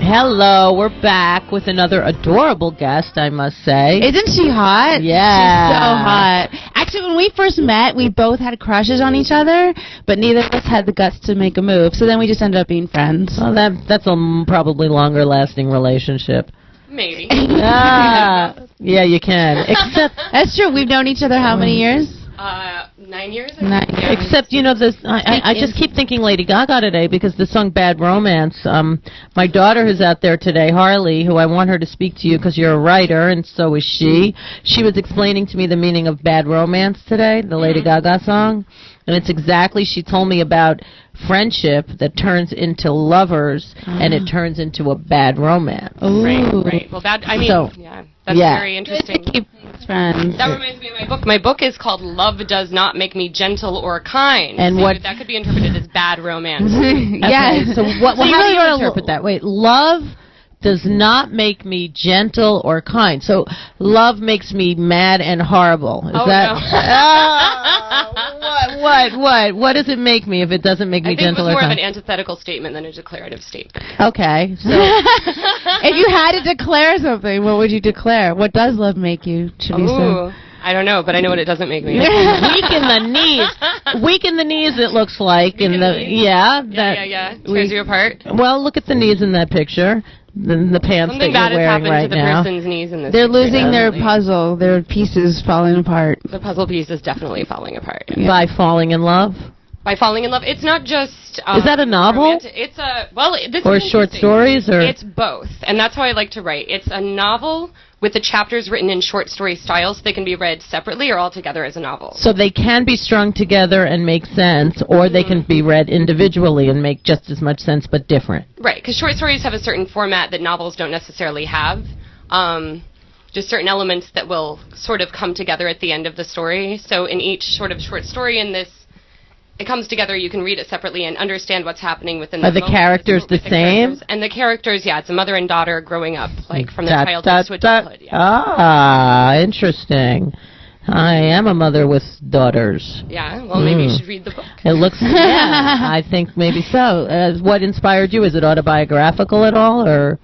Hello, we're back with another adorable guest, I must say. Isn't she hot? Yeah. She's so hot. Actually, when we first met, we both had crushes on each other, but neither of us had the guts to make a move, so then we just ended up being friends. Well, that's a probably longer-lasting relationship. Maybe. Yeah, you can. Except that's true. We've known each other how many years? 9 years. 9 years. Except, you know, this. I just keep thinking Lady Gaga today because the song "Bad Romance." My daughter who's out there today, Harley, who I want her to speak to you because you're a writer and so is she. She was explaining to me the meaning of "Bad Romance" today, the Lady Gaga song, and it's exactly. She told me about friendship that turns into lovers and it turns into a bad romance. Ooh. Right. Well, that's very interesting. Friends. That reminds me of my book. My book is called "Love Does Not Make Me Gentle or Kind." And so that could be interpreted as bad romance. Yes. Okay, so how do you interpret that? Wait, love does not make me gentle or kind. So love makes me mad and horrible. Is that? No. What does it make me if it doesn't make me gentle or kind? I think it was more of an antithetical statement than a declarative statement. Okay. So if you had to declare something, what would you declare? What does love make you, Chavisa? Ooh. I don't know, but I know what it doesn't make me. Weak in the knees. Weak in the knees, it looks like. Yeah. Tears you apart. Well, look at the knees in that picture. The pants Something that you're wearing right now. Something bad has happened to the person's knees in this They're picture, losing their definitely. puzzle. Their pieces falling apart. The puzzle piece is definitely falling apart. Yeah. By falling in love? By falling in love. It's not just... is that a novel? It's a... Well, this or is short stories? Or it's both. And that's how I like to write. It's a novel with the chapters written in short story style, so they can be read separately or all together as a novel. So they can be strung together and make sense, or they can be read individually and make just as much sense but different. Right, because short stories have a certain format that novels don't necessarily have. Just certain elements that will sort of come together at the end of the story. So in each sort of short story in this, it comes together, you can read it separately and understand what's happening within the Are the characters the same? And the characters, it's a mother and daughter growing up, like from their childhood to adulthood. Yeah. Ah, interesting. I am a mother with daughters. Yeah, well, maybe you should read the book. It looks, I think maybe so. What inspired you? Is it autobiographical at all, or...?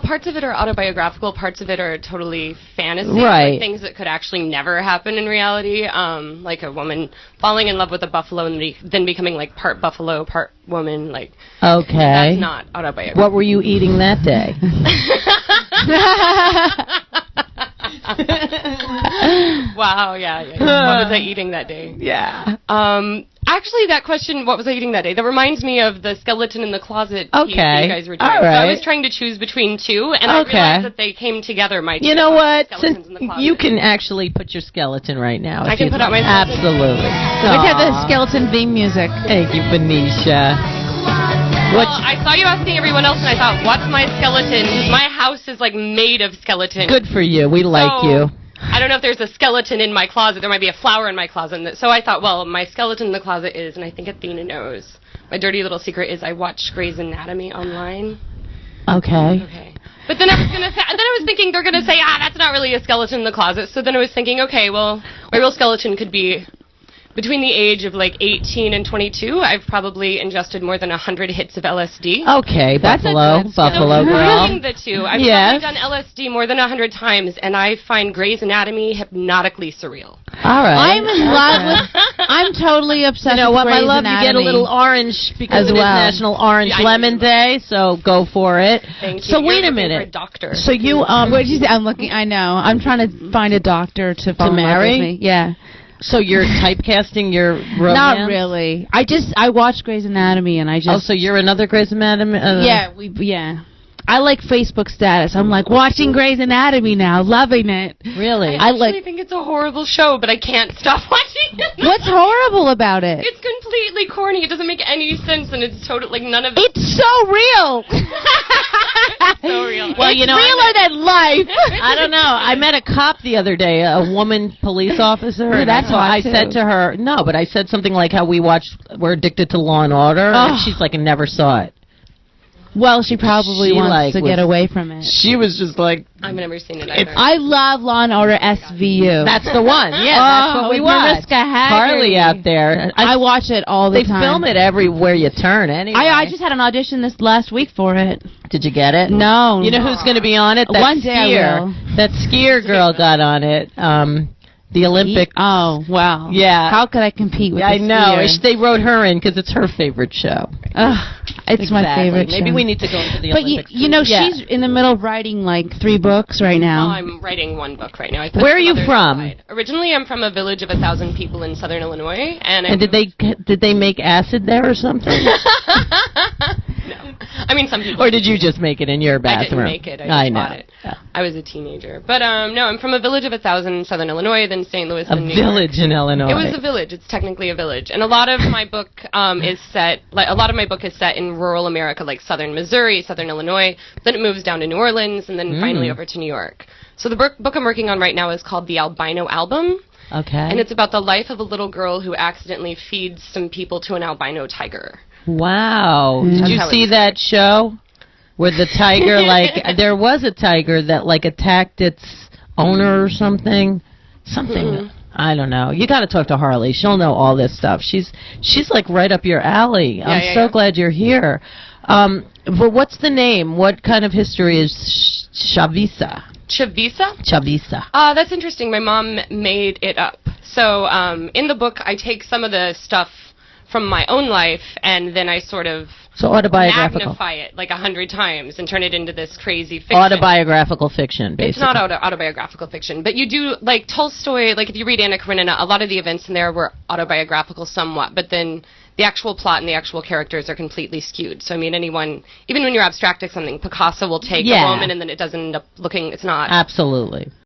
Parts of it are autobiographical, parts of it are totally fantasy, right. Like things that could actually never happen in reality, like a woman falling in love with a buffalo and then becoming like part buffalo, part woman, like. Okay. That's not autobiographical. What were you eating that day? Wow, yeah. What was I eating that day? Yeah. Actually, that question, what was I eating that day? That reminds me of the skeleton in the closet piece that you guys were doing. All right. So I was trying to choose between two, and I realized that they came together. You know what? Since you can actually put your skeleton right now. I can put out my skeleton. Absolutely. Let's have the skeleton theme music. Thank you, Benicia. Well, I saw you asking everyone else, and I thought, what's my skeleton? Because my house is, like, made of skeleton. Good for you. We like you. I don't know if there's a skeleton in my closet. There might be a flower in my closet. So I thought, well, my skeleton in the closet is, and I think Athena knows, my dirty little secret is I watch Grey's Anatomy online. Okay. But then I was thinking they're going to say, that's not really a skeleton in the closet. So then I was thinking, okay, well, my real skeleton could be between the age of like 18 and 22. I've probably ingested more than 100 hits of LSD. Okay, Buffalo girl. Between the two, I've probably done LSD more than 100 times, and I find Grey's Anatomy hypnotically surreal. All right. I'm in love with. I'm totally obsessed. You know what, with Grey's my love? Anatomy. You get a little orange because it is National Orange Lemon Day, so go for it. Thank you. So wait a minute. For a doctor. So you what did you say? I'm looking. I know. I'm trying to find a doctor to fall in love marry. With me. Yeah. So you're typecasting your romance? Not really. I watch Grey's Anatomy and I just. Oh, so you're another Grey's Anatomy? Yeah. I like Facebook status. I'm like watching Grey's Anatomy now, loving it. Really? I actually think it's a horrible show, but I can't stop watching it. What's horrible about it? It's completely corny. It doesn't make any sense, and it's totally like none of it. It's so real. It's so real. Well, you know, realer than life. I don't know. I met a cop the other day, a woman police officer. Ooh, that's hot I said to her, no, but I said something like how we're addicted to Law and Order, and she's like, I never saw it. Well, she probably She, wants like, to get was- away from it. She was just like, I've never seen it either. I love Law and Order SVU. that's the one. Yeah, that's what we with watch. Mariska Hargitay. Harley out there. I watch it all the They time. film it everywhere you turn. Anyway, I just had an audition this last week for it. did you get it? No. You know who's going to be on it? That One day I skier. will. That skier girl got on it. The Olympic. Oh, wow. Yeah. How could I compete with I the know. skier? They wrote her in because it's her favorite show. It's my Exactly. favorite Maybe show. we need to go into the But Olympics. you know, Yeah. she's in the middle of writing like 3 books right now. I'm writing one book right now. I put Where are some you others from? aside. Originally, I'm from a village of 1,000 people in southern Illinois, and And did they make acid there or something? No, I mean some people. Or did you just make it in your I bathroom? didn't make it. I just know. bought it. Yeah. I was a teenager, but no, I'm from a village of 1,000 in southern Illinois, then St. Louis, A then New York. village in Illinois. It was a village. It's technically a village, and a lot of my book is set. Like a lot of my book is set in rural America, like southern Missouri, southern Illinois. Then it moves down to New Orleans, and then finally over to New York. So the book I'm working on right now is called The Albino Album, Okay. and it's about the life of a little girl who accidentally feeds some people to an albino tiger. Wow. Did That's you how it see that show where the tiger, like, there was a tiger that, like, attacked its owner or something? Something. I don't know. You got to talk to Harley. She'll know all this stuff. She's like right up your alley. I'm so glad you're here. But what's the name? What kind of history is Chavisa? Chavisa? Chavisa. That's interesting. My mom made it up. So in the book, I take some of the stuff from my own life, and then I sort of So autobiographical. magnify it like 100 times and turn it into this crazy fiction. Autobiographical fiction, basically. It's not autobiographical fiction, but you do, like Tolstoy, like if you read Anna Karenina, a lot of the events in there were autobiographical somewhat, but then the actual plot and the actual characters are completely skewed. So, I mean, anyone, even when you're abstracting something, Picasso will take a woman and then it doesn't end up looking, it's not. Absolutely.